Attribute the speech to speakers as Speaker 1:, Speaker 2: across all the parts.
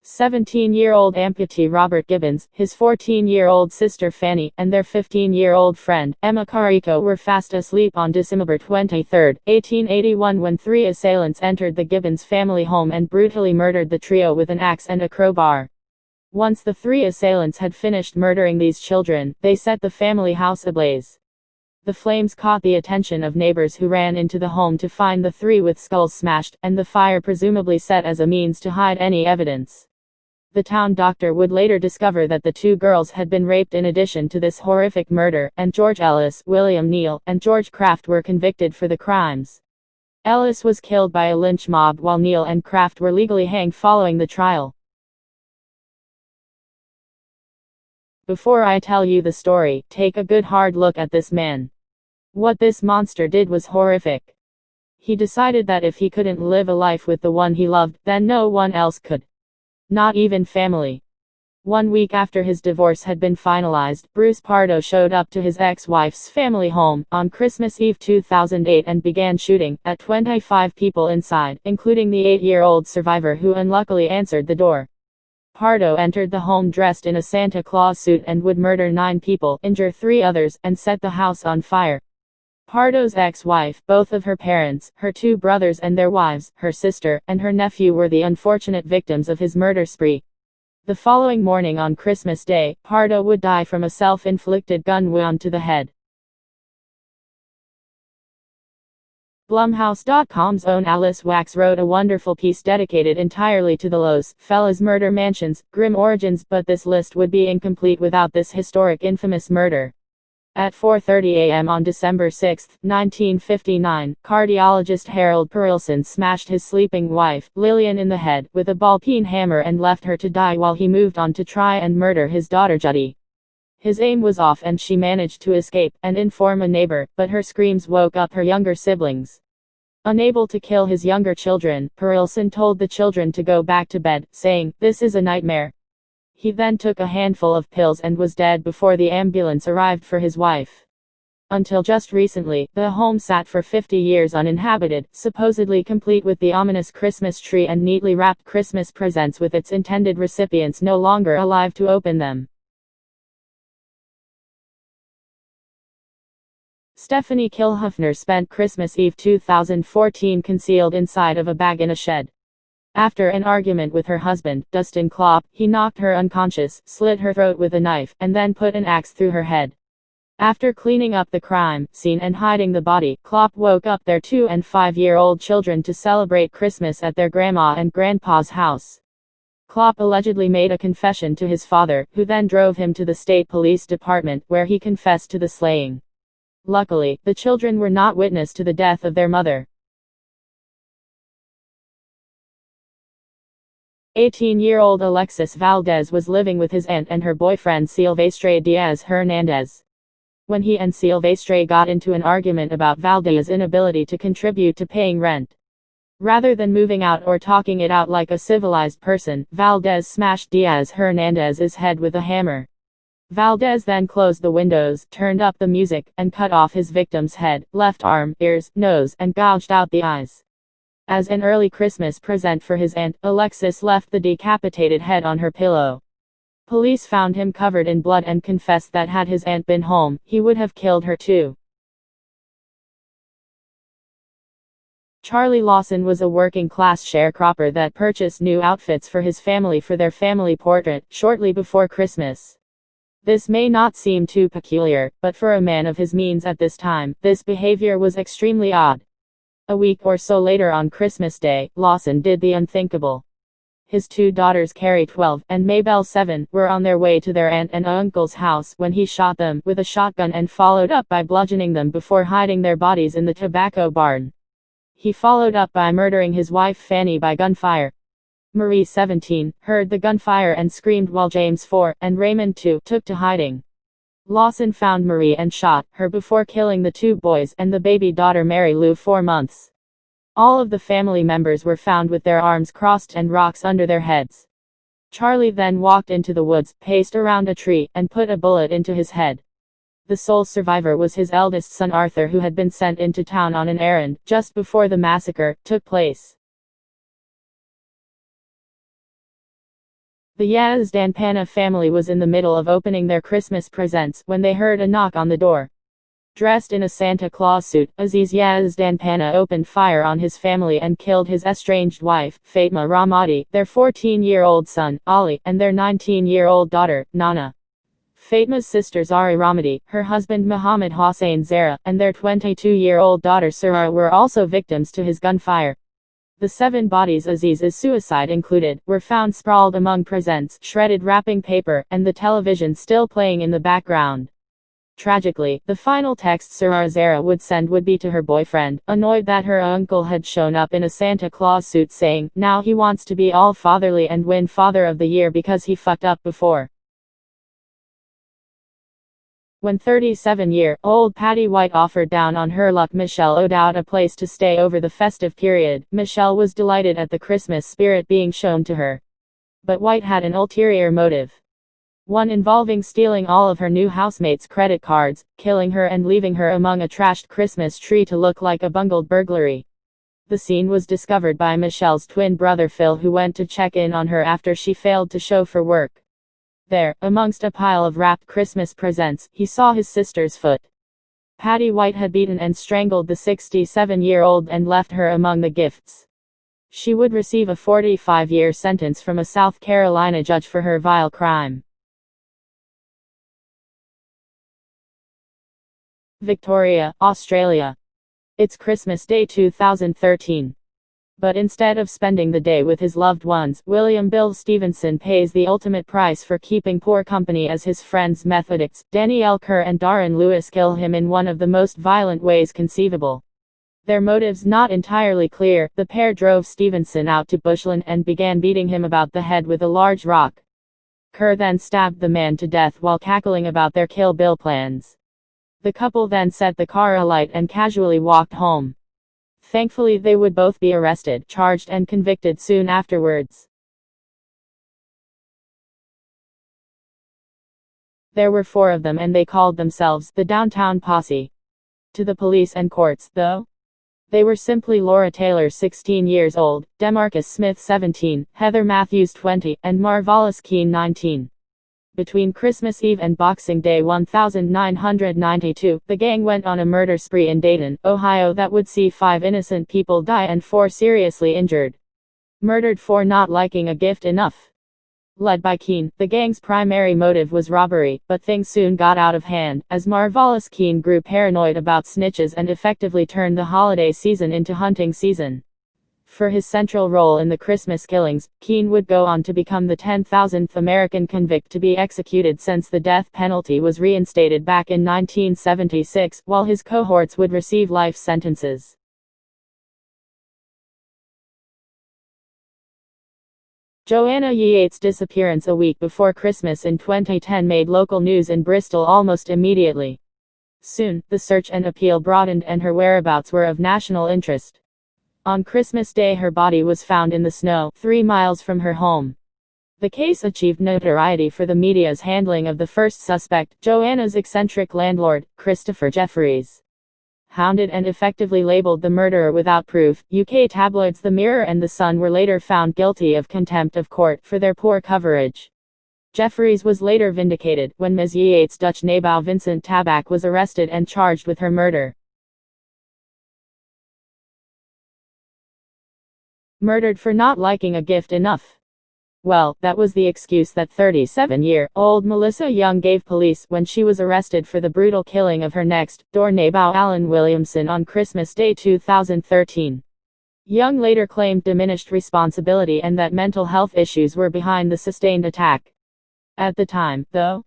Speaker 1: 17-year-old amputee Robert Gibbons, his 14-year-old sister Fanny, and their 15-year-old friend, Emma Carrico, were fast asleep on December 23, 1881 when three assailants entered the Gibbons family home and brutally murdered the trio with an axe and a crowbar. Once the three assailants had finished murdering these children, they set the family house ablaze. The flames caught the attention of neighbors who ran into the home to find the three with skulls smashed, and the fire presumably set as a means to hide any evidence. The town doctor would later discover that the two girls had been raped in addition to this horrific murder, and George Ellis, William Neal, and George Kraft were convicted for the crimes. Ellis was killed by a lynch mob while Neal and Kraft were legally hanged following the trial. Before I tell you the story, take a good hard look at this man. What this monster did was horrific. He decided that if he couldn't live a life with the one he loved, then no one else could. Not even family. 1 week after his divorce had been finalized, Bruce Pardo showed up to his ex-wife's family home on Christmas Eve 2008 and began shooting at 25 people inside, including the 8-year-old survivor who unluckily answered the door. Pardo entered the home dressed in a Santa Claus suit and would murder 9 people, injure 3 others, and set the house on fire. Pardo's ex-wife, both of her parents, her 2 brothers and their wives, her sister, and her nephew were the unfortunate victims of his murder spree. The following morning on Christmas Day, Pardo would die from a self-inflicted gun wound to the head. Blumhouse.com's own Alice Wax wrote a wonderful piece dedicated entirely to the Los Feliz murder mansion's grim origins, but this list would be incomplete without this historic infamous murder. At 4:30 a.m. on December 6, 1959, cardiologist Harold Perelson smashed his sleeping wife, Lillian, in the head with a ball-peen hammer and left her to die while he moved on to try and murder his daughter Judy. His aim was off and she managed to escape and inform a neighbor, but her screams woke up her younger siblings. Unable to kill his younger children, Perelson told the children to go back to bed, saying, "This is a nightmare." He then took a handful of pills and was dead before the ambulance arrived for his wife. Until just recently, the home sat for 50 years uninhabited, supposedly complete with the ominous Christmas tree and neatly wrapped Christmas presents with its intended recipients no longer alive to open them. Stephanie Killhuffner spent Christmas Eve 2014 concealed inside of a bag in a shed. After an argument with her husband, Dustin Klopp, he knocked her unconscious, slit her throat with a knife, and then put an axe through her head. After cleaning up the crime scene and hiding the body, Klopp woke up their 2- and 5-year-old children to celebrate Christmas at their grandma and grandpa's house. Klopp allegedly made a confession to his father, who then drove him to the state police department, where he confessed to the slaying. Luckily, the children were not witness to the death of their mother. 18-year-old Alexis Valdez was living with his aunt and her boyfriend Silvestre Diaz Hernandez. When he and Silvestre got into an argument about Valdez's inability to contribute to paying rent. Rather than moving out or talking it out like a civilized person, Valdez smashed Diaz Hernandez's head with a hammer. Valdez then closed the windows, turned up the music, and cut off his victim's head, left arm, ears, nose, and gouged out the eyes. As an early Christmas present for his aunt, Alexis left the decapitated head on her pillow. Police found him covered in blood and confessed that had his aunt been home, he would have killed her too. Charlie Lawson was a working-class sharecropper that purchased new outfits for his family for their family portrait, shortly before Christmas. This may not seem too peculiar, but for a man of his means at this time, this behavior was extremely odd. A week or so later on Christmas Day, Lawson did the unthinkable. His 2 daughters, Carrie 12 and Mabel 7, were on their way to their aunt and uncle's house when he shot them with a shotgun and followed up by bludgeoning them before hiding their bodies in the tobacco barn. He followed up by murdering his wife Fanny by gunfire. Marie 17 heard the gunfire and screamed while James 4 and Raymond 2 took to hiding. Lawson found Marie and shot her before killing the 2 boys and the baby daughter Mary Lou 4 months. All of the family members were found with their arms crossed and rocks under their heads. Charlie then walked into the woods, paced around a tree, and put a bullet into his head. The sole survivor was his eldest son Arthur, who had been sent into town on an errand just before the massacre took place. The Yazdanpana family was in the middle of opening their Christmas presents when they heard a knock on the door. Dressed in a Santa Claus suit, Aziz Yazdanpana opened fire on his family and killed his estranged wife, Fatma Ramadi, their 14-year-old son, Ali, and their 19-year-old daughter, Nana. Fatma's sister Zari Ramadi, her husband Muhammad Hossain Zara, and their 22-year-old daughter Surara were also victims to his gunfire. The 7 bodies Aziz's suicide included, were found sprawled among presents, shredded wrapping paper, and the television still playing in the background. Tragically, the final text Surara Zara would send would be to her boyfriend, annoyed that her uncle had shown up in a Santa Claus suit saying, now he wants to be all fatherly and win Father of the Year because he fucked up before. When 37-year-old Patty White offered down on her luck Michelle O'Dowd a place to stay over the festive period, Michelle was delighted at the Christmas spirit being shown to her. But White had an ulterior motive. One involving stealing all of her new housemates' credit cards, killing her and leaving her among a trashed Christmas tree to look like a bungled burglary. The scene was discovered by Michelle's twin brother Phil, who went to check in on her after she failed to show for work. There, amongst a pile of wrapped Christmas presents, he saw his sister's foot. Patty White had beaten and strangled the 67-year-old and left her among the gifts. She would receive a 45-year sentence from a South Carolina judge for her vile crime. Victoria, Australia. It's Christmas Day 2013. But instead of spending the day with his loved ones, William Bill Stevenson pays the ultimate price for keeping poor company as his friends Methodists, Danielle Kerr and Darren Lewis kill him in one of the most violent ways conceivable. Their motives not entirely clear, the pair drove Stevenson out to bushland and began beating him about the head with a large rock. Kerr then stabbed the man to death while cackling about their Kill Bill plans. The couple then set the car alight and casually walked home. Thankfully they would both be arrested, charged and convicted soon afterwards. There were 4 of them and they called themselves the Downtown Posse. To the police and courts, though, they were simply Laura Taylor 16 years old, Demarcus Smith 17, Heather Matthews 20, and Marvalis Keene 19. Between Christmas Eve and Boxing Day 1992, the gang went on a murder spree in Dayton, Ohio that would see 5 innocent people die and 4 seriously injured. Murdered for not liking a gift enough. Led by Keene, the gang's primary motive was robbery, but things soon got out of hand, as Marvalis Keene grew paranoid about snitches and effectively turned the holiday season into hunting season. For his central role in the Christmas killings, Keene would go on to become the 10,000th American convict to be executed since the death penalty was reinstated back in 1976, while his cohorts would receive life sentences. Joanna Yates' disappearance a week before Christmas in 2010 made local news in Bristol almost immediately. Soon, the search and appeal broadened and her whereabouts were of national interest. On Christmas Day her body was found in the snow, 3 miles from her home. The case achieved notoriety for the media's handling of the first suspect, Joanna's eccentric landlord, Christopher Jeffries. Hounded and effectively labeled the murderer without proof, UK tabloids The Mirror and The Sun were later found guilty of contempt of court for their poor coverage. Jeffries was later vindicated, when Ms. Yates' Dutch neighbour Vincent Tabak was arrested and charged with her murder. Murdered for not liking a gift enough. Well, that was the excuse that 37-year-old Melissa Young gave police when she was arrested for the brutal killing of her next-door neighbor Alan Williamson on Christmas Day 2013. Young later claimed diminished responsibility and that mental health issues were behind the sustained attack. At the time, though,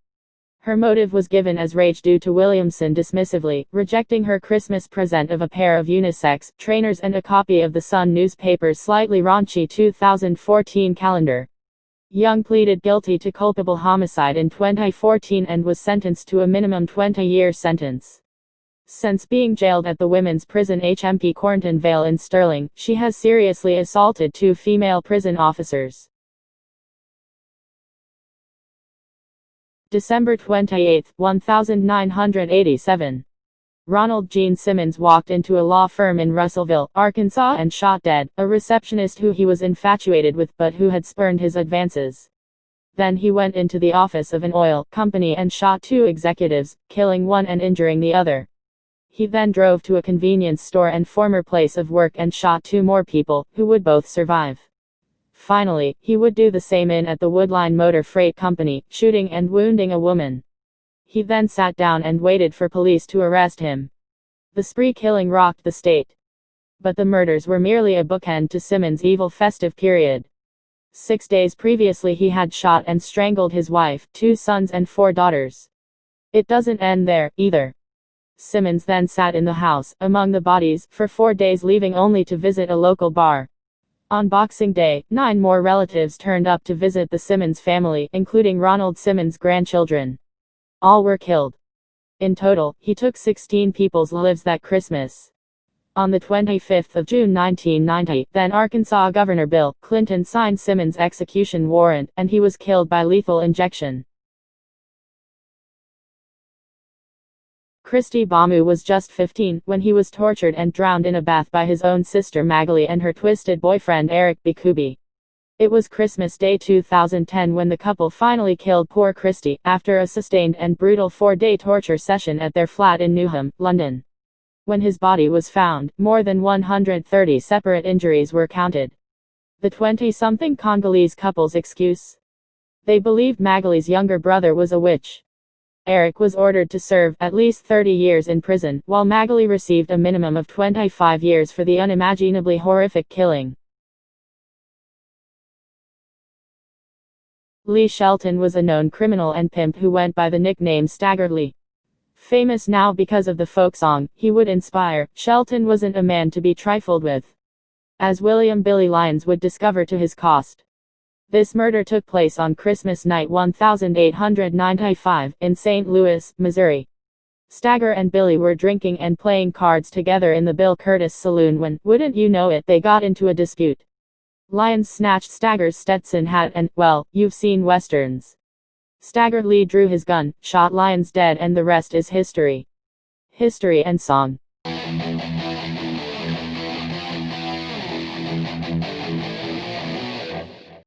Speaker 1: her motive was given as rage due to Williamson dismissively rejecting her Christmas present of a pair of unisex trainers and a copy of the Sun newspaper's slightly raunchy 2014 calendar. Young pleaded guilty to culpable homicide in 2014 and was sentenced to a minimum 20-year sentence. Since being jailed at the women's prison HMP Cornton Vale in Stirling, she has seriously assaulted 2 female prison officers. December 28, 1987. Ronald Gene Simmons walked into a law firm in Russellville, Arkansas and shot dead a receptionist who he was infatuated with but who had spurned his advances. Then he went into the office of an oil company and shot 2 executives, killing one and injuring the other. He then drove to a convenience store and former place of work and shot 2 more people, who would both survive. Finally, he would do the same at the Woodline Motor Freight Company, shooting and wounding a woman. He then sat down and waited for police to arrest him. The spree killing rocked the state. But the murders were merely a bookend to Simmons' evil festive period. 6 days previously he had shot and strangled his wife, 2 sons and 4 daughters. It doesn't end there, either. Simmons then sat in the house, among the bodies, for 4 days, leaving only to visit a local bar. On Boxing Day, 9 more relatives turned up to visit the Simmons family, including Ronald Simmons' grandchildren. All were killed. In total, he took 16 people's lives that Christmas. On the 25th of June 1990, then Arkansas Governor Bill Clinton signed Simmons' execution warrant, and he was killed by lethal injection. Christie Bamu was just 15 when he was tortured and drowned in a bath by his own sister Magali and her twisted boyfriend Eric Bikubi. It was Christmas Day 2010 when the couple finally killed poor Christie, after a sustained and brutal 4-day torture session at their flat in Newham, London. When his body was found, more than 130 separate injuries were counted. The 20-something Congolese couple's excuse? They believed Magali's younger brother was a witch. Eric was ordered to serve at least 30 years in prison, while Magali received a minimum of 25 years for the unimaginably horrific killing. Lee Shelton was a known criminal and pimp who went by the nickname Staggered Lee. Famous now because of the folk song, "He Would Inspire," Shelton wasn't a man to be trifled with. As William Billy Lyons would discover to his cost. This murder took place on Christmas night 1895, in St. Louis, Missouri. Stagger and Billy were drinking and playing cards together in the Bill Curtis saloon when, wouldn't you know it, they got into a dispute. Lyons snatched Stagger's Stetson hat and, well, you've seen westerns. Staggered Lee drew his gun, shot Lyons dead, and the rest is history. History and song.